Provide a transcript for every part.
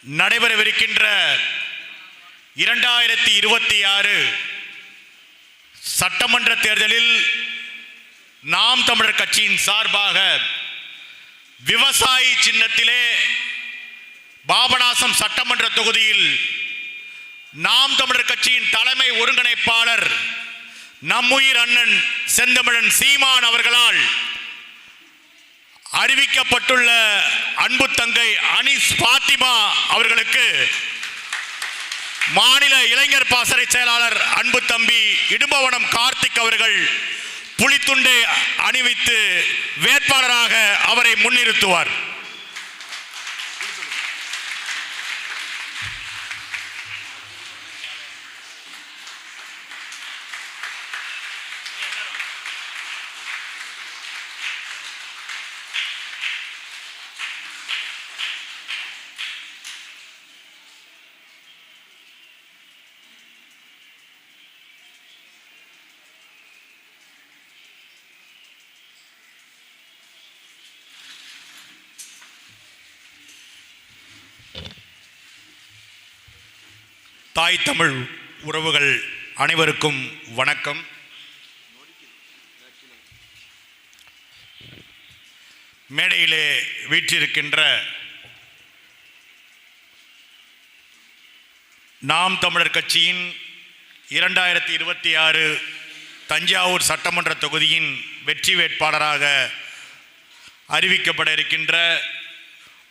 நடைபெறவிருக்கின்ற 2026 சட்டமன்ற தேர்தலில் நாம் தமிழர் கட்சியின் சார்பாக விவசாயி சின்னத்திலே பாபநாசம் சட்டமன்ற தொகுதியில் நாம் தமிழர் கட்சியின் தலைமை ஒருங்கிணைப்பாளர் நம்முயிர் அண்ணன் செந்தமிழன் சீமான் அவர்களால் அறிவிக்கப்பட்டுள்ள அன்பு தங்கை அனீஸ் பாத்திமா அவர்களுக்கு மாநில இளைஞர் பாசறை செயலாளர் அன்பு தம்பி இடும்பவனம் கார்த்திக் அவர்கள் புலித்துண்டை அணிவித்து வேட்பாளராக அவரை முன்னிறுத்துவார். தாய் தமிழ் உறவுகள் அனைவருக்கும் வணக்கம். மேடையிலே வீற்றிருக்கின்ற நாம் தமிழர் கட்சியின் 2026 தஞ்சாவூர் சட்டமன்ற தொகுதியின் வெற்றி வேட்பாளராக அறிவிக்கப்பட இருக்கின்ற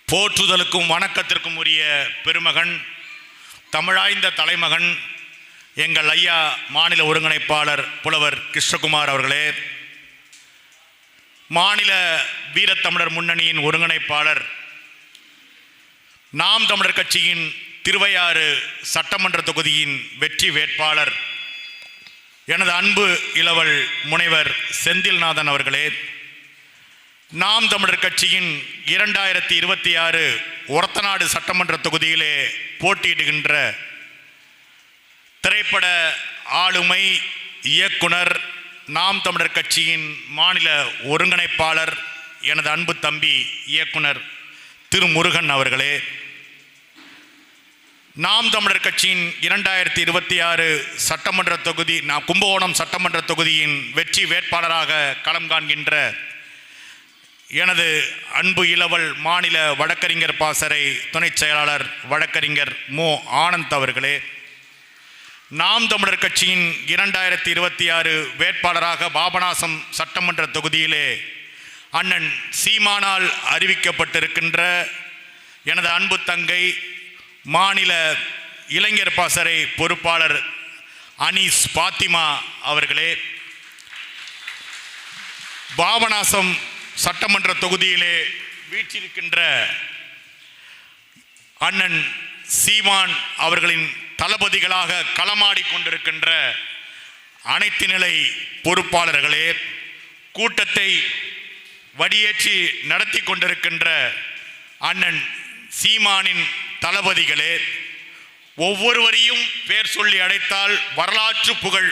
போற்றுதலுக்கும் வணக்கத்திற்கும் உரிய பெருமகன், தமிழாய்ந்த தலைமகன், எங்கள் ஐயா மாநில ஒருங்கிணைப்பாளர் புலவர் கிருஷ்ணகுமார் அவர்களே, மாநில வீரத்தமிழர் முன்னணியின் ஒருங்கிணைப்பாளர், நாம் தமிழர் கட்சியின் திருவையாறு சட்டமன்ற தொகுதியின் வெற்றி வேட்பாளர் எனது அன்பு இளவல் முனைவர் செந்தில்நாதன் அவர்களே, நாம் தமிழர் கட்சியின் 2026 ஒரத்தநாடு சட்டமன்ற தொகுதியிலே போட்டியிடுகின்ற திரைப்பட ஆளுமை இயக்குனர், நாம் தமிழர் கட்சியின் மாநில ஒருங்கிணைப்பாளர் எனது அன்பு தம்பி இயக்குனர் திரு முருகன் அவர்களே, நாம் தமிழர் கட்சியின் 2026 சட்டமன்ற தொகுதி கும்பகோணம் சட்டமன்ற தொகுதியின் வெற்றி வேட்பாளராக களம் காண்கின்ற எனது அன்பு இளவல் மாநில வழக்கறிஞர் பாசறை துணை செயலாளர் வழக்கறிஞர் மோ ஆனந்த் அவர்களே, நாம் தமிழர் கட்சியின் 2026 வேட்பாளராக பாபநாசம் சட்டமன்ற தொகுதியிலே அண்ணன் சீமானால் அறிவிக்கப்பட்டிருக்கின்ற எனது அன்பு தங்கை மாநில இளைஞர் பாசறை பொறுப்பாளர் அனீஸ் பாத்திமா அவர்களே, பாபநாசம் சட்டமன்ற தொகுதியிலே வீற்றிருக்கின்ற அண்ணன் சீமான் அவர்களின் தளபதிகளாக களமாடி கொண்டிருக்கின்ற அனைத்து நிலை பொறுப்பாளர்களே, கூட்டத்தை வடியேற்றி நடத்தி கொண்டிருக்கின்ற அண்ணன் சீமானின் தளபதிகளே, ஒவ்வொருவரையும் பேர் சொல்லி அழைத்தால் வரலாற்று புகழ்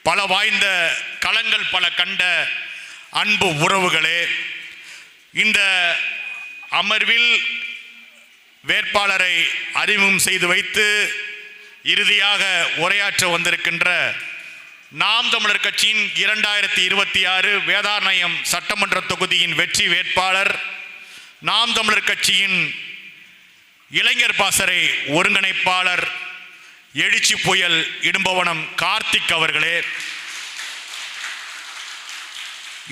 பல வாய்ந்த களங்கள் பல கண்ட அன்பு உறவுகளே, இந்த அமர்வில் வேட்பாளரை அறிமுகம் செய்து வைத்து இறுதியாக உரையாற்ற வந்திருக்கின்ற நாம் தமிழர் கட்சியின் 2026 வேதாரண்யம் சட்டமன்ற தொகுதியின் வெற்றி வேட்பாளர், நாம் தமிழர் கட்சியின் இளைஞர் பாசறை ஒருங்கிணைப்பாளர் எழுச்சி புயல் இடும்பவனம் கார்த்திக் அவர்களே,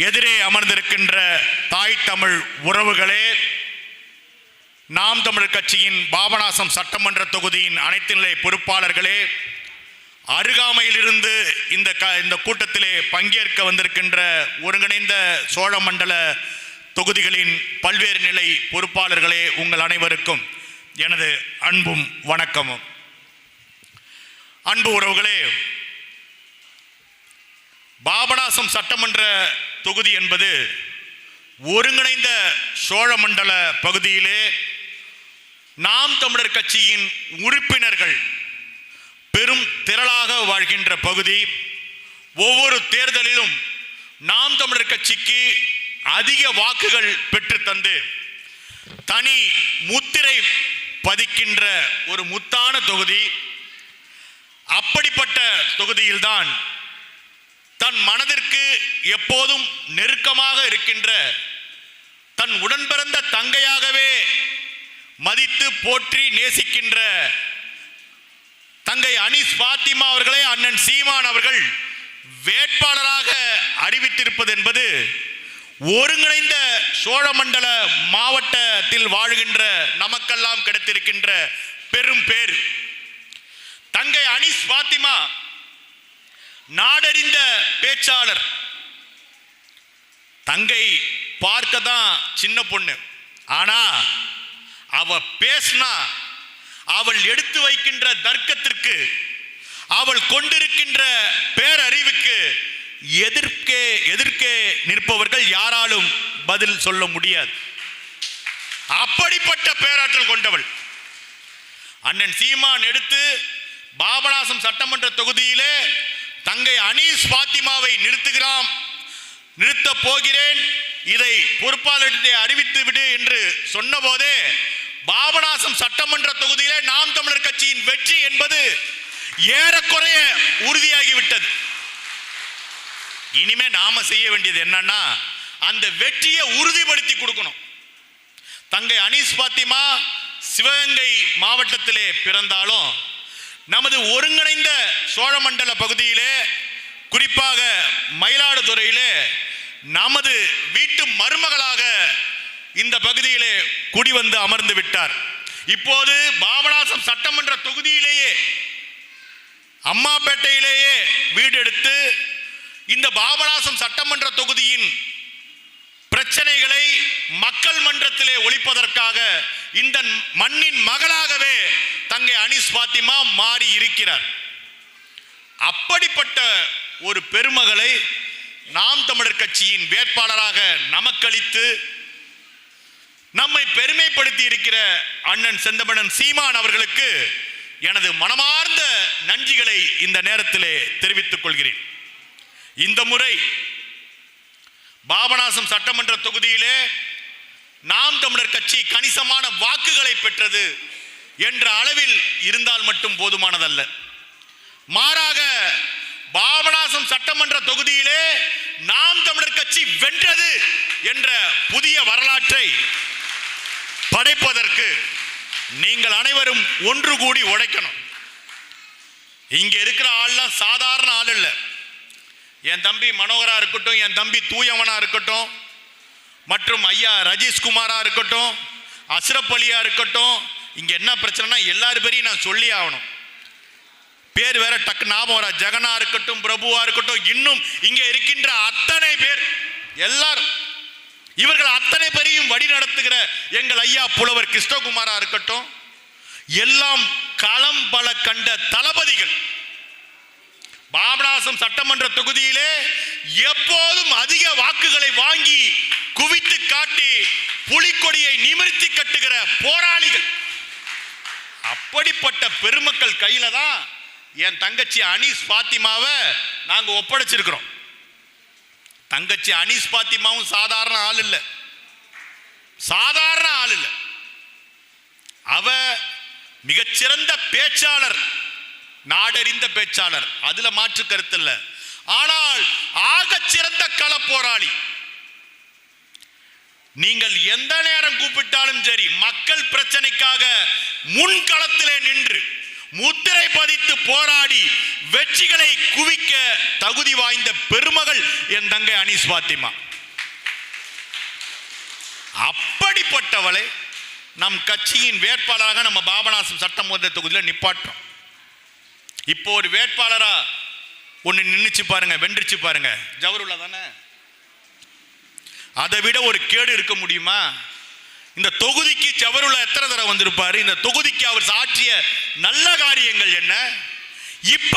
எதிரே அமர்ந்திருக்கின்ற தாய் தமிழ் உறவுகளே, நாம் தமிழர் கட்சியின் பாபநாசம் சட்டமன்ற தொகுதியின் அனைத்து நிலை பொறுப்பாளர்களே, அருகாமையிலிருந்து இந்த கூட்டத்திலே பங்கேற்க வந்திருக்கின்ற ஒருங்கிணைந்த சோழ மண்டல தொகுதிகளின் பல்வேறு நிலை பொறுப்பாளர்களே, உங்கள் அனைவருக்கும் எனது அன்பும் வணக்கமும். அன்பு உறவுகளே, பாபநாசம் சட்டமன்ற தொகுதி என்பது ஒருங்கிணைந்த சோழ மண்டல பகுதியிலே நாம் தமிழர் கட்சியின் உறுப்பினர்கள் பெரும் திரளாக வாழ்கின்ற பகுதி. ஒவ்வொரு தேர்தலிலும் நாம் தமிழர் கட்சிக்கு அதிக வாக்குகள் பெற்று தந்து தனி முத்திரை பதிக்கின்ற ஒரு முத்தான தொகுதி. அப்படிப்பட்ட தொகுதியில்தான் தன் மனதிற்கு எப்போதும் நெருக்கமாக இருக்கின்ற தன் உடன் பிறந்த தங்கையாகவே மதித்து போற்றி நேசிக்கின்ற தங்கை அனீஸ் பாத்திமா அவர்களை அண்ணன் சீமான் அவர்கள் வேட்பாளராக அறிவித்திருப்பது என்பது ஒருங்கிணைந்த சோழமண்டல மாவட்டத்தில் வாழ்கின்ற நமக்கெல்லாம் கிடைத்திருக்கின்ற பெரும் பேர். தங்கை அனீஸ் பாத்திமா நாடறிந்த பேச்சாளர். தங்கை பார்க்க தான் சின்ன பொண்ணு, ஆனா அவ பேசினா அவள் எடுத்து வைக்கின்ற தர்க்கத்திற்கு, அவள் கொண்டிருக்கின்ற பேரறிவுக்கு எதிர்க்கே நிற்பவர்கள் யாராலும் பதில் சொல்ல முடியாது. அப்படிப்பட்ட பேராற்றல் கொண்டவள். அண்ணன் சீமான் எடுத்து பாபநாசம் சட்டமன்ற தொகுதியிலே தங்கை அனீஸ் பாத்திமாவை நிறுத்த போகிறேன், இதை பொறுப்பாளரிடையே அறிவித்து விடு என்று சொன்ன போதே பாபநாசம் சட்டமன்ற தொகுதியிலே நாம் தமிழர் கட்சியின் வெற்றி என்பது ஏறக்குறைய உறுதியாகிவிட்டது. இனிமே நாம செய்ய வேண்டியது என்னன்னா அந்த வெற்றியை உறுதிப்படுத்தி கொடுக்கணும். தங்கை அனீஸ் பாத்திமா சிவகங்கை மாவட்டத்திலே பிறந்தாலும் நமது ஒருங்கிணைந்த சோழமண்டல பகுதியிலே, குறிப்பாக மயிலாடுதுறையிலே நமது வீட்டு மருமகளாக இந்த பகுதியிலே குடிவந்து அமர்ந்து விட்டார். இப்போது பாபநாசம் சட்டமன்ற தொகுதியிலேயே அம்மாப்பேட்டையிலேயே வீடு எடுத்து இந்த பாபநாசம் சட்டமன்ற தொகுதியின் பிரச்சனைகளை மக்கள் மன்றத்திலே ஒழிப்பதற்காக இந்த மண்ணின் மகளாகவே தங்கை அனீஸ் பாத்திமா மாறி இருக்கிறார். அப்படிப்பட்ட ஒரு பெருமகளை நாம் தமிழர் கட்சியின் வேட்பாளராக நமக்களித்து நம்மை பெருமைப்படுத்தி இருக்கிற அண்ணன் செந்தமிழன் சீமான் அவர்களுக்கு எனது மனமார்ந்த நன்றிகளை இந்த நேரத்திலே தெரிவித்துக் கொள்கிறேன். இந்த முறை பாபநாசம் சட்டமன்ற தொகுதியிலே நாம் தமிழர் கட்சி கணிசமான வாக்குகளை பெற்றது என்ற அளவில் இருந்தால் மட்டும் போதுமானதல்ல. மாறாக பாபநாசம் சட்டமன்ற தொகுதியிலே நாம் தமிழர் கட்சி வென்றது என்ற புதிய வரலாற்றை படைப்பதற்கு நீங்கள் அனைவரும் ஒன்று கூடி உழைக்கணும். இங்க இருக்கிற ஆள்லாம் சாதாரண ஆள் இல்ல. என் தம்பி மனோகரா இருக்கட்டும், என் தம்பி தூயவனா இருக்கட்டும், மற்றும் ஐயா ரஜீஷ்குமாரா இருக்கட்டும், அஷ்ரப் அலியா இருக்கட்டும், இங்க என்ன பிரச்சனைனா எல்லாரும் பேரையும் நான் சொல்லி ஆகணும். பேர் வேற டக்கு ஞாபகம் வர. ஜெகனா இருக்கட்டும், பிரபுவா இருக்கட்டும், இன்னும் இங்க இருக்கின்ற அத்தனை பேர் எல்லாரும், இவர்கள் அத்தனை பேரையும் வழி நடத்துகிற எங்கள் ஐயா புலவர் கிருஷ்ணகுமாரா இருக்கட்டும், எல்லாம் களம் பல கண்ட தளபதிகள். பாபநாசம் சட்டமன்ற தொகுதியிலே எப்போதும் அதிக வாக்குகளை வாங்கி குவித்து காட்டி புலிக்கொடியை நிமிர்த்தி கட்டுகிற போராளிகள். அப்படிப்பட்ட பெருமக்கள் கையில தான் என் தங்கச்சி அனீஸ் பாத்திமாவை நாங்க ஒப்படைச்சிருக்கிறோம். தங்கச்சி அனீஸ் பாத்திமாவும் சாதாரண ஆள் இல்ல, சாதாரண ஆள் இல்ல. அவ மிகச்சிறந்த பேச்சாளர், நாடறிந்த பேச்சாளர், அதுல மாற்று கருத்து இல்ல. ஆனால் ஆகச் சிறந்த கள போராளி. நீங்கள் எந்த நேரம் கூப்பிட்டாலும் சரி, மக்கள் பிரச்சனைக்காக முன்களத்திலே நின்று முத்திரை பதித்து போராடி வெற்றிகளை குவிக்க தகுதி வாய்ந்த பெருமகள் என் தங்கை அனீஸ் பாத்திமா. அப்படிப்பட்டவளை நம் கட்சியின் வேட்பாளராக நம்ம பாபநாசம் சட்டமன்ற தொகுதியில் நிப்பாட்டோம். இப்போ ஒரு வேட்பாளரா ஒன்னு நின்னுச்சு பாருங்க, வென்றுச்சு பாருங்க, ஜவருல்லா தானே. அதை விட ஒரு கேடு இருக்க முடியுமா? இந்த தொகுதிக்கு ஜவருல்லா எத்தனை தடவை வந்திருப்பாரு? இந்த தொகுதிக்கு அவர் சாற்றிய நல்ல காரியங்கள் என்ன? இப்ப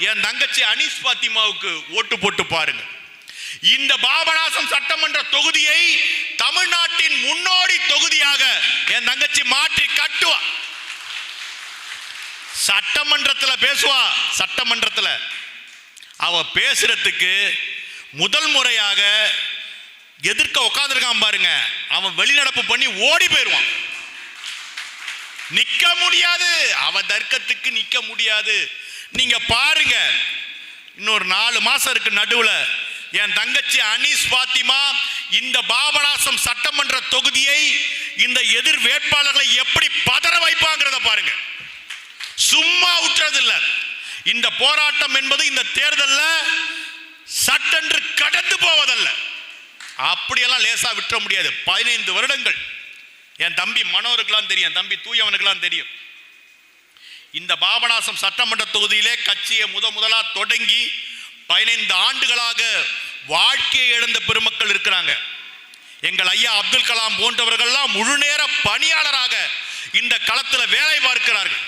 என் தங்கச்சி அனீஸ் பாத்திமாவுக்கு ஓட்டு போட்டு பாருங்க. இந்த பாபநாசம் சட்டமன்ற தொகுதியை தமிழ்நாட்டின் முன்னோடி தொகுதியாக என் தங்கச்சி மாற்றி கட்டுவா. சட்டமன்றத்தில் பேசுவா. சட்டமன்றத்தில் அவ பேசுறதுக்கு முதல் முறையாக எதிர்க்க உட்கார்ந்துருக்கான் பாருங்க, அவன் வெளிநடப்பு பண்ணி ஓடி போயிடுவான். நிக்க முடியாது. அவ தர்க்கத்துக்கு நிக்க முடியாது. நீங்க பாருங்க, இன்னொரு 4 மாசம் இருக்கு நடுவுல. என் தங்கச்சி அனீஸ் பாத்திமா இந்த பாபநாசம் சட்டமன்ற தொகுதியை, இந்த எதிர் வேட்பாளர்களை எப்படி பதற வைப்பாங்கிறத பாருங்க. சும்மா விட்டுறது இல்ல. இந்த போராட்டம் என்பது இந்த தேர்தல்ல சட்டென்று கடந்து போவதல்ல. அப்படியெல்லாம் லேசா விட்டுற முடியாது. 15 வருடங்கள் என் தம்பி மனோருக்கெல்லாம் தெரியும், என் தம்பி தூயவனுக்கெல்லாம் தெரியும். இந்த பாபநாசம் சட்டமன்ற தொகுதியிலே கட்சியை முதலா தொடங்கி 15 ஆண்டுகளாக வாழ்க்கையை இழந்த பெருமக்கள் இருக்கிறாங்க. எங்கள் ஐயா அப்துல் கலாம் போன்றவர்கள்லாம் முழு நேர பணியாளராக இந்த களத்தில் வேலை பார்க்கிறார்கள்.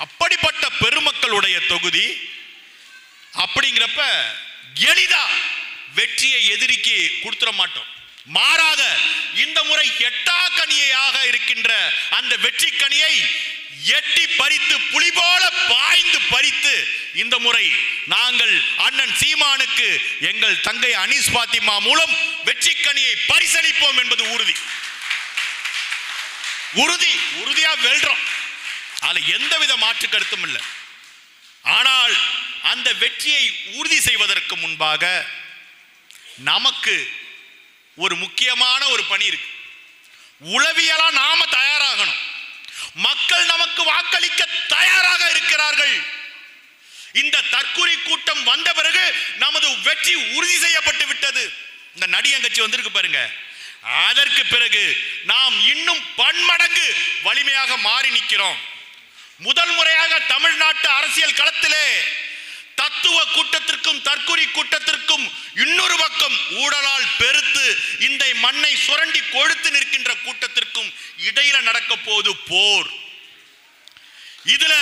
அப்படிப்பட்ட பெருமக்களுடைய தொகுதி. அப்படிங்கிறப்ப எளிதா வெற்றியை எதிரிக்கு கொடுத்துட மாட்டோம். மாறாக இந்த முறை எட்டாக்கனியாக இருக்கின்ற அந்த வெற்றி கனியை எட்டி பறித்து, புலி போல பாய்ந்து பறித்து, இந்த முறை நாங்கள் அண்ணன் சீமானுக்கு எங்கள் தங்கை அனீஸ் பாத்திமா மூலம் வெற்றி கனியை பரிசளிப்போம் என்பது உறுதி. உறுதியா வெல்றோம். அதுல எந்தவித மாற்று கருத்தும் இல்லை. ஆனால் அந்த வெற்றியை உறுதி செய்வதற்கு முன்பாக நமக்கு ஒரு முக்கியமான ஒரு பணி இருக்கு. உளவியலா நாம தயாராகணும். மக்கள் நமக்கு வாக்களிக்க தயாராக இருக்கிறார்கள். இந்த தற்குறி கூட்டம் வந்த பிறகு நமது வெற்றி உறுதி செய்யப்பட்டு விட்டது. இந்த நடிகங்கட்சி வந்திருக்கு பாருங்க. அதற்கு பிறகு நாம் இன்னும் பன்மடங்கு வலிமையாக மாறி நிற்கிறோம். முதல் முறையாக தமிழ்நாட்டு அரசியல் களத்திலே தத்துவ கூட்டத்திற்கும் தற்குறி கூட்டத்திற்கும் இன்னொரு பக்கம் ஊழலால் பெருத்து இந்த மண்ணை சுரண்டி கொழுத்து நிற்கின்ற கூட்டத்திற்கும் இடையில நடக்க போது போர். இதுல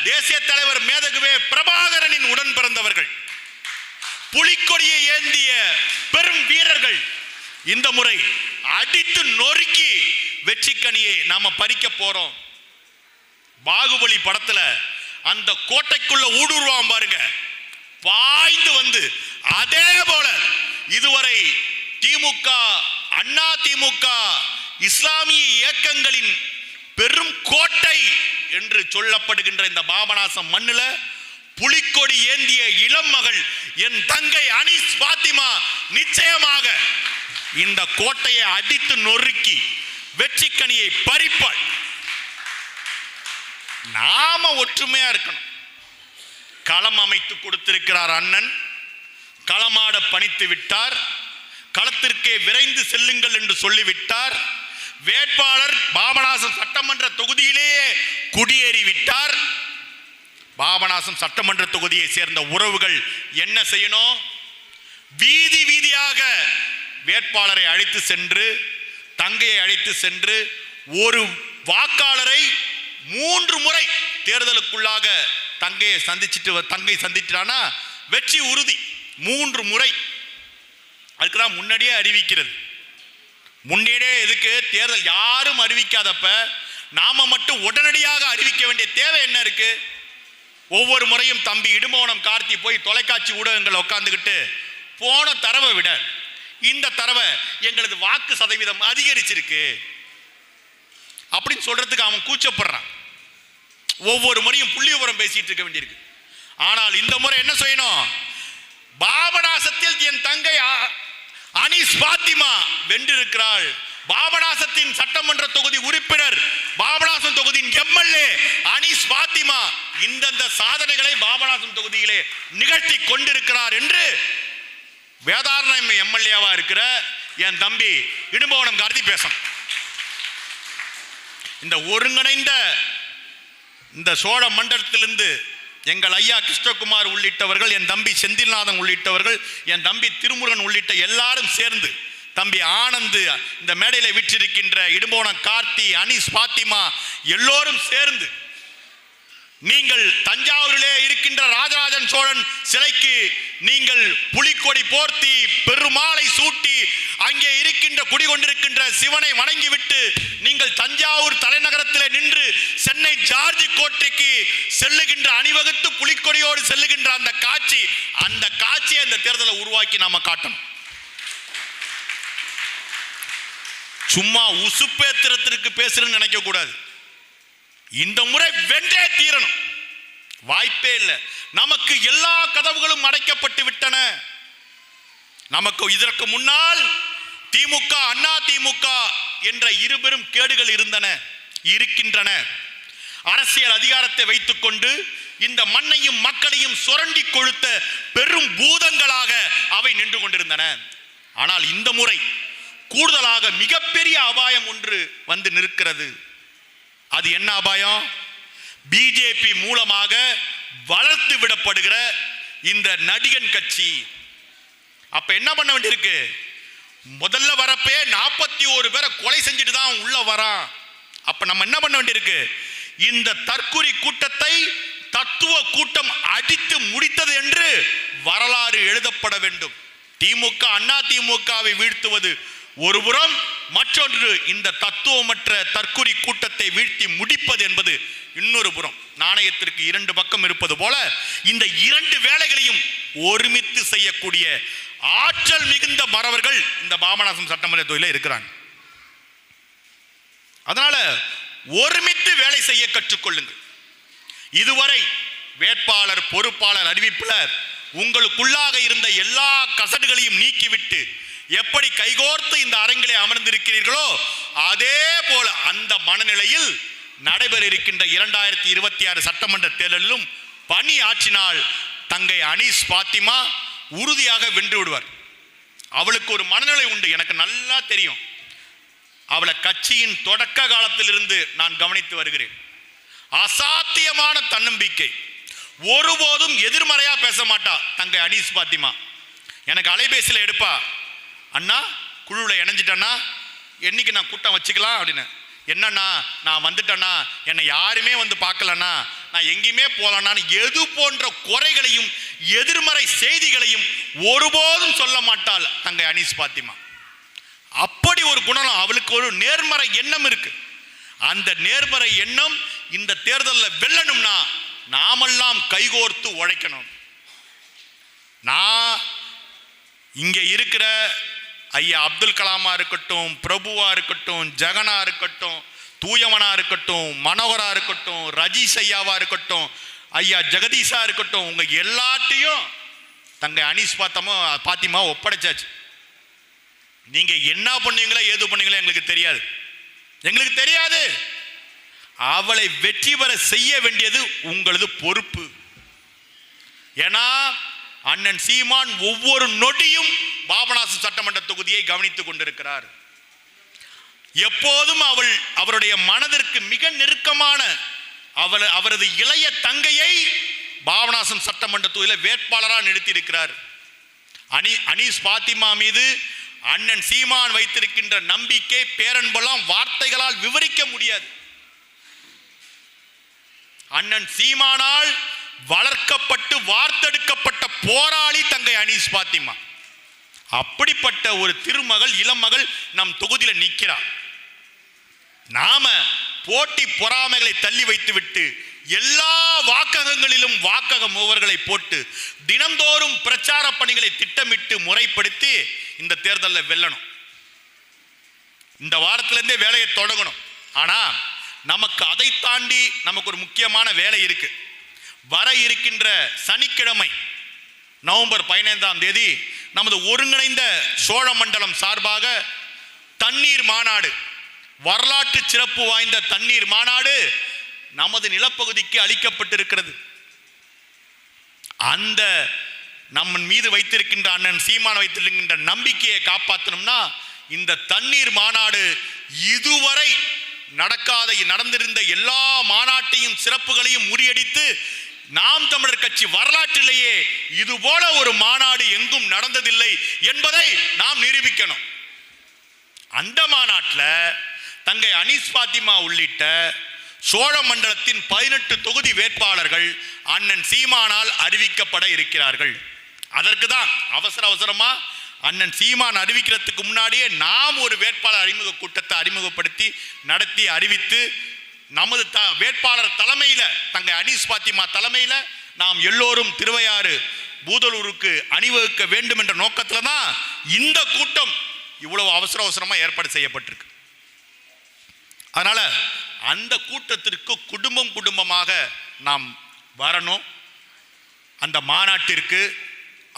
தேசிய தலைவர் மேதகுவே பிரபாகரனின் உடன் பிறந்தவர்கள், புலிக்கொடியை ஏந்திய பெரும் வீரர்கள் இந்த முறை அடித்து நொறுக்கி வெற்றி கனியை நாம பறிக்க போறோம். பாகுபலி படத்துல அந்த கோட்டைக்குள்ள ஊடுருவான் பாருங்க, பாய்ந்து வந்து அதே போல இதுவரை திமுக, அண்ணா திமுக, இஸ்லாமிய இயக்கங்களின் பெரும் கோட்டை என்று சொல்லப்படுகின்ற இந்த பாபநாசம் மண்ணில புலிக்கொடி ஏந்திய இளம் மகள் என் தங்கை அனீஸ் பாத்திமா நிச்சயமாக இந்த கோட்டையை அடித்து நொறுக்கி வெற்றி கனியை பறிப்பாள். நாம ஒற்றுமையா இருக்கணும். களம் அமைத்து கொடுத்திருக்கிறார் அண்ணன். களமாட பணித்து விட்டார். களத்திற்கே விரைந்து செல்லுங்கள் என்று சொல்லிவிட்டார். வேட்பாளர் பாபநாசம் சட்டமன்ற தொகுதியிலேயே குடியேறி விட்டார். பாபநாசம் சட்டமன்ற தொகுதியை சேர்ந்த உறவுகள் என்ன செய்யணும்? வீதி வீதியாக வேட்பாளரை அழைத்து சென்று, தங்கையை அழைத்து சென்று, ஒரு வாக்காளரை 3 முறை தேர்தலுக்குள்ளாக தங்கையை சந்திச்சிட்டானா வெற்றி உறுதி. 3 முறை. அதுக்குதான் முன்னாடியே அறிவிக்கிறது. முன்னாடியே எதுக்கு? தேர்தல் யாரும் அறிவிக்காதப்ப நாம மட்டும் உடனடியாக அறிவிக்க வேண்டிய தேவை என்ன இருக்கு? ஒவ்வொரு முறையும் தம்பி இடுமோனம் கார்த்தி போய் தொலைக்காட்சி ஊடகங்கள் உட்கார்ந்துக்கிட்டு போன தரவை விட இந்த தரவை எங்களது வாக்கு சதவீதம் அதிகரிச்சிருக்கு அப்படின்னு சொல்றதுக்கு அவன் கூச்சப்படுறான். ஒவ்வொரு முறையும் புள்ளி விவரம் பேசிட்டு இருக்க வேண்டியிருக்கு. ஆனால் இந்த முறை என்ன செய்யணும்? பாபநாசத்தில் என் தங்கை அனீஸ் பாத்திமா வென்றிருக்கிறாள். பாபநாசத்தின் சட்டமன்ற தொகுதி உறுப்பினர், பாபநாசம் தொகுதியின் எம்எல்ஏ அனீஸ் பாத்திமா இந்தந்த சாதனைகளை பாபநாசம் தொகுதியிலே நிகழ்த்தி கொண்டிருக்கிறார் என்று வேதாரணம் எம்எல்ஏவா இருக்கிற என் தம்பி இடும்பவனம் கார்த்தி பேசணும். இந்த ஒருங்கிணைந்த இந்த சோழ மண்டலத்திலிருந்து எங்கள் ஐயா கிருஷ்ணகுமார் உள்ளிட்டவர்கள், என் தம்பி செந்தில்நாதன் உள்ளிட்டவர்கள், என் தம்பி திருமுருகன் உள்ளிட்ட எல்லாரும் சேர்ந்து, தம்பி ஆனந்த், இந்த மேடையில் விற்றிருக்கின்ற இடும்போனம் கார்த்தி, அனீஸ் பாத்திமா எல்லோரும் சேர்ந்து நீங்கள் தஞ்சாவூரிலே இருக்கின்ற ராஜராஜன் சோழன் சிலைக்கு நீங்கள் புலிக்கொடி போர்த்தி பெருமாளை சூட்டி அங்கே இருக்கின்ற குடிகொண்டிருக்கின்ற சிவனை வணங்கிவிட்டு நீங்கள் தஞ்சாவூர் தலைநகரத்தில் நின்று சென்னை ஜார்ஜ் கோட்டைக்கு செல்லுகின்ற அணிவகுத்து புலிக்கொடியோடு செல்லுகின்ற அந்த காட்சியை அந்த தேர்தலை உருவாக்கி நாம காட்டணும். சும்மா உசுப்பேத்திரத்திற்கு பேசுறேன்னு நினைக்க கூடாது. இந்த முறை வென்றே தீரணும், வாய்ப்பே இல்லை. நமக்கு எல்லா கதவுகளும் அடைக்கப்பட்டு விட்டன. நமக்கு இதற்கு முன்னால் திமுக, அண்ணா திமுக என்ற இருபெரும் கேடுகள் இருக்கின்றன. அரசியல் அதிகாரத்தை வைத்துக் கொண்டு இந்த மண்ணையும் மக்களையும் சுரண்டி கொழுத்த பெரும் பூதங்களாக அவை நின்று கொண்டிருந்தன. ஆனால் இந்த முறை கூடுதலாக மிகப்பெரிய அபாயம் ஒன்று வந்து நிற்கிறது. அது என்ன அபாயம்? பிஜேபி மூலமாக வளர்த்து விடப்படுகிற இந்த நடிகன் கட்சி. அப்ப என்ன பண்ண வேண்டியிருக்கு? முதல்ல வரப்பே 41 பேரை கொலை செஞ்சுட்டு தான் உள்ள வரான். அப்ப நம்ம என்ன பண்ண வேண்டியிருக்கு? இந்த தற்குறி கூட்டத்தை தத்துவ கூட்டம் அடித்து முடித்தது என்று வரலாறு எழுதப்பட வேண்டும். திமுக, அண்ணா திமுகவை வீழ்த்துவது ஒருபுறம், மற்றொன்று இந்த தத்துவமற்ற தற்குறி கூட்டத்தை வீழ்த்தி முடிப்பது என்பது இன்னொரு புறம். நாணயத்திற்கு 2 பக்கம் இருப்பது போல இந்த 2 வேலைகளையும் ஒருமித்து செய்யக்கூடிய ஆற்றல் மிகுந்த மறவர்கள் இந்த பாபநாசம் சட்டமன்ற தொகுதியில் இருக்கிறாங்க. அதனால ஒருமித்து வேலை செய்ய கற்றுக்கொள்ளுங்கள். இதுவரை வேட்பாளர், பொறுப்பாளர் அறிவிப்புல உங்களுக்குள்ளாக இருந்த எல்லா கசடுகளையும் நீக்கிவிட்டு எப்படி கைகோர்த்து இந்த அரங்கிலே அமர்ந்திருக்கிறீர்களோ அதே போல அந்த மனநிலையில் நடைபெற இருக்கின்ற 2026 சட்டமன்ற தேர்தலிலும் பணி ஆற்றினால் தங்கை அனீஸ் பாத்திமா உறுதியாக வென்று விடுவார். அவளுக்கு ஒரு மனநிலை உண்டு, எனக்கு நல்லா தெரியும். அவளை கட்சியின் தொடக்க காலத்திலிருந்து நான் கவனித்து வருகிறேன். அசாத்தியமான தன்னம்பிக்கை, ஒருபோதும் எதிர்மறையா பேச மாட்டா தங்கை அனீஸ் பாத்திமா. எனக்கு அலைபேசியில் எடுப்பா, அண்ணா குழுவில் இணைஞ்சிட்டேன்னா என்னைக்கு நான் கூட்டம் வச்சுக்கலாம் அப்படின்னு. என்னன்னா நான் வந்துட்டேன்னா என்னை யாருமே வந்து பார்க்கலன்னா நான் எங்கேயுமே போகலன்னான்னு எது போன்ற குறைகளையும் எதிர்மறை செய்திகளையும் ஒருபோதும் சொல்ல மாட்டாள் தங்கை அனீஸ் பாத்திமா. அப்படி ஒரு குணம் அவளுக்கு, ஒரு நேர்மறை எண்ணம் இருக்கு. அந்த நேர்மறை எண்ணம் இந்த தேர்தலில் வெல்லணும்னா நாமெல்லாம் கைகோர்த்து உழைக்கணும். நான் இங்க இருக்கிற ஐயா அப்துல் கலாமா இருக்கட்டும், பிரபுவா இருக்கட்டும், ஜெகனா இருக்கட்டும், தூயவனா இருக்கட்டும், மனோகரா இருக்கட்டும், ரஜீஷ் ஐயாவா இருக்கட்டும், ஐயா ஜெகதீஷா இருக்கட்டும், உங்க எல்லாத்தையும் தங்கை அனீஸ் பாத்திமா ஒப்படைச்சாச்சு. நீங்க என்ன பண்ணுவீங்களோ ஏது பண்ணுவீங்களோ எங்களுக்கு தெரியாது. அவளை வெற்றி பெற செய்ய வேண்டியது உங்களது பொறுப்பு. ஏன்னா அண்ணன் சீமான் ஒவ்வொரு நொடியும் பாபநாசம் சட்டமன்ற தொகுதியை கவனித்துக் கொண்டிருக்கிறார். எப்போதும் அவருடைய மனதிற்கு மிக நெருக்கமான அவரது இளைய தங்கையை பாபநாசம் சட்டமன்ற தொகுதியில் வேட்பாளராக நிறுத்தியிருக்கிறார். அனீஸ் பாத்திமா மீது அண்ணன் சீமான் வைத்திருக்கின்ற நம்பிக்கை, பேரன்பெல்லாம் வார்த்தைகளால் விவரிக்க முடியாது. அண்ணன் சீமானால் வளர்க்கப்பட்டு வார்த்தெடுக்கப்பட்ட போராளி தங்கை அனீஸ் பாத்திமா. அப்படிப்பட்ட ஒரு திருமகள், இளமகள் நம் தொகுதியில் நிற்கிறார். நாம போட்டி பொறாமைகளை தள்ளி வைத்துவிட்டு எல்லா வாக்ககங்களிலும் வாக்கக மூவர்களை போட்டு தினந்தோறும் பிரச்சார பணிகளை திட்டமிட்டு முறைப்படுத்தி இந்த தேர்தலில் வெல்லணும். இந்த வாரத்திலிருந்தே வேலையை தொடங்கணும். ஆனா நமக்கு அதை தாண்டி நமக்கு ஒரு முக்கியமான வேலை இருக்கு. வர இருக்கின்ற சனிக்கிழமை நவம்பர் 15ஆம் தேதி நமது ஒருங்கிணைந்த சோழ மண்டலம் சார்பாக தண்ணீர் மாநாடு, வரலாற்று சிறப்பு வாய்ந்த தண்ணீர் மாநாடு நமது நிலப்பகுதிக்கு அளிக்கப்பட்டிருக்கிறது. அந்த நம்ம மீது வைத்திருக்கின்ற அண்ணன் சீமான் வைத்திருக்கின்ற நம்பிக்கையை காப்பாற்றணும்னா இந்த தண்ணீர் மாநாடு இதுவரை நடந்திருந்த எல்லா மாநாட்டையும் சிறப்புகளையும் முறியடித்து நாம் தமிழர் கட்சி வரலாற்றிலேயே இது போல ஒரு மாநாடு எங்கும் நடந்ததில்லை என்பதை நாம் நிரூபிக்கணும். அந்த மாநாட்டில் தங்கை அனீஸ் பாத்திமா உள்ளிட்ட சோழ மண்டலத்தின் 18 தொகுதி வேட்பாளர்கள் அண்ணன் சீமானால் அறிவிக்கப்பட இருக்கிறார்கள். அதற்கு தான் அவசரமா அண்ணன் சீமான் அறிவிக்கிறதுக்கு முன்னாடியே நாம் ஒரு வேட்பாளர் அறிமுக கூட்டத்தை அறிமுகப்படுத்தி நடத்தி அறிவித்து நமது வேட்பாளர் தலைமையில தங்கை அனீஸ் பாத்திமா தலைமையில நாம் எல்லோரும் திருவையாறு பூதலூருக்கு அணிவகுக்க வேண்டும் என்ற நோக்கத்துல தான் இந்த கூட்டம் இவ்வளவு அவசரமா ஏற்பாடு செய்யப்பட்டிருக்கு. அதனால அந்த கூட்டத்திற்கு குடும்பம் குடும்பமாக நாம் வரணும். அந்த மாநாட்டிற்கு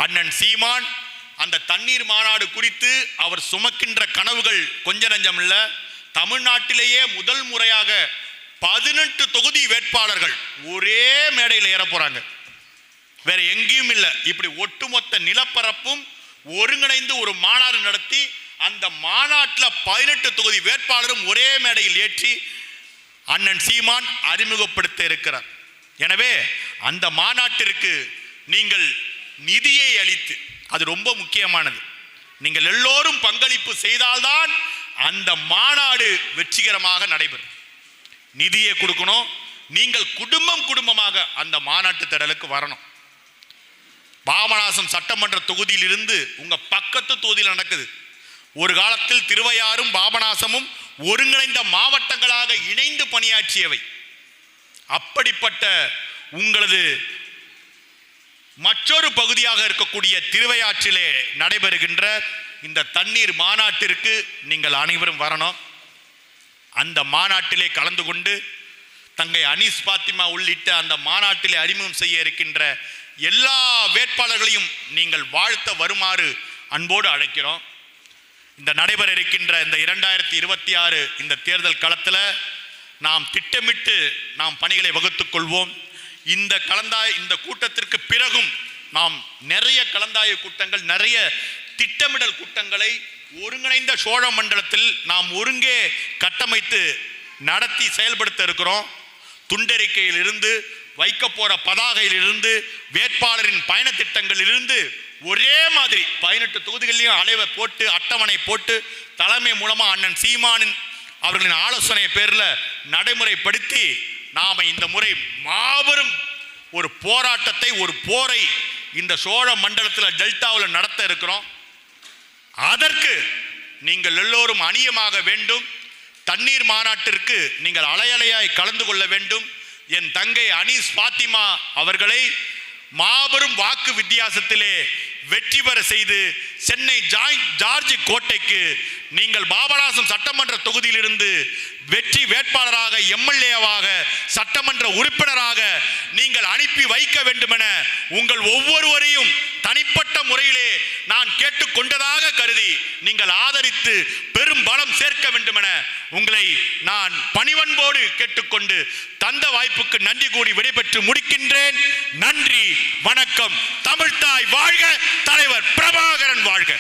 அண்ணன் சீமான் அந்த தண்ணீர் மாநாடு குறித்து அவர் சுமக்கின்ற கனவுகள் கொஞ்ச நஞ்சம் இல்ல. தமிழ்நாட்டிலேயே முதல் முறையாக 18 தொகுதி வேட்பாளர்கள் ஒரே மேடையில் ஏற போறாங்க. வேற எங்கேயும் இல்லை. இப்படி ஒட்டுமொத்த நிலப்பரப்பும் ஒருங்கிணைந்து ஒரு மாநாடு நடத்தி அந்த மாநாட்டில் 18 தொகுதி வேட்பாளரும் ஒரே மேடையில் ஏற்றி அண்ணன் சீமான் அறிமுகப்படுத்த இருக்கிறார். எனவே அந்த மாநாட்டிற்கு நீங்கள் நிதியை அளித்து, அது ரொம்ப முக்கியமானது, நீங்கள் எல்லோரும் பங்களிப்பு செய்தால்தான் அந்த மாநாடு வெற்றிகரமாக நடைபெறும். நிதியை கொடுக்கணும். நீங்கள் குடும்பம் குடும்பமாக அந்த மாநாட்டு திடலுக்கு வரணும். பாபநாசம் சட்டமன்ற தொகுதியில் இருந்து உங்க பக்கத்து தொகுதியில் நடக்குது. ஒரு காலத்தில் திருவையாறும் பாபநாசமும் ஒருங்கிணைந்த மாவட்டங்களாக இணைந்து பணியாற்றியவை. அப்படிப்பட்ட உங்களது மற்றொரு பகுதியாக இருக்கக்கூடிய திருவையாற்றிலே நடைபெறுகின்ற இந்த தண்ணீர் மாநாட்டிற்கு நீங்கள் அனைவரும் வரணும். அந்த மாநாட்டிலே கலந்து கொண்டு தங்கை அனீஸ் பாத்திமா உள்ளிட்ட அந்த மாநாட்டிலே அறிமுகம் செய்ய இருக்கின்ற எல்லா வேட்பாளர்களையும் நீங்கள் வாழ்த்த வருமாறு அன்போடு அழைக்கிறோம். இந்த நடைபெற இருக்கின்ற இந்த 2026 இந்த தேர்தல் களத்தில் நாம் திட்டமிட்டு நாம் பணிகளை வகுத்துக் கொள்வோம். இந்த கூட்டத்திற்கு பிறகும் நாம் நிறைய கலந்தாய்வு கூட்டங்கள், நிறைய திட்டமிடல் கூட்டங்களை ஒருங்கிணைந்த சோழ மண்டலத்தில் நாம் ஒருங்கே கட்டமைத்து நடத்தி செயல்படுத்த இருக்கிறோம். துண்டறிக்கையில் இருந்து, வைக்க போற பதாகையில் இருந்து, வேட்பாளரின் பயண திட்டங்களில் இருந்து ஒரே மாதிரி 18 தொகுதிகளிலும் அலைவை போட்டு அட்டவணை போட்டு தலைமை மூலமா அண்ணன் சீமானின் அவர்களின் ஆலோசனை பேரில் நடைமுறைப்படுத்தி நாம இந்த முறை மாபெரும் ஒரு போராட்டத்தை, ஒரு போரை இந்த சோழ மண்டலத்தில் டெல்டாவில் நடத்த இருக்கிறோம். அதற்கு நீங்கள் எல்லோரும் அணியமாக வேண்டும். தண்ணீர் மாநாட்டிற்கு நீங்கள் அலையலையாய் கலந்து கொள்ள வேண்டும். என் தங்கை அனீஸ் பாத்திமா அவர்களை மாபெரும் வாக்கு வித்தியாசத்திலே வெற்றி பெற செய்து சென்னை ஜார்ஜ் கோட்டைக்கு நீங்கள் பாபநாசம் சட்டமன்ற தொகுதியிலிருந்து வெற்றி வேட்பாளராக, எம்எல்ஏவாக, சட்டமன்ற உறுப்பினராக நீங்கள் அனுப்பி வைக்க வேண்டுமென உங்கள் ஒவ்வொருவரையும் தனிப்பட்ட முறையிலே நான் கேட்டுக்கொண்டதாக கருதி நீங்கள் ஆதரித்து பெரும் பலம் சேர்க்க வேண்டுமென உங்களை நான் பணிவன்போடு கேட்டுக்கொண்டு தந்த வாய்ப்புக்கு நன்றி கூறி விடைபெற்று முடிக்கின்றேன். நன்றி, வணக்கம். தமிழ்த்தாய் வாழ்க, தலைவர் பிரபாகரன் வாழ்க.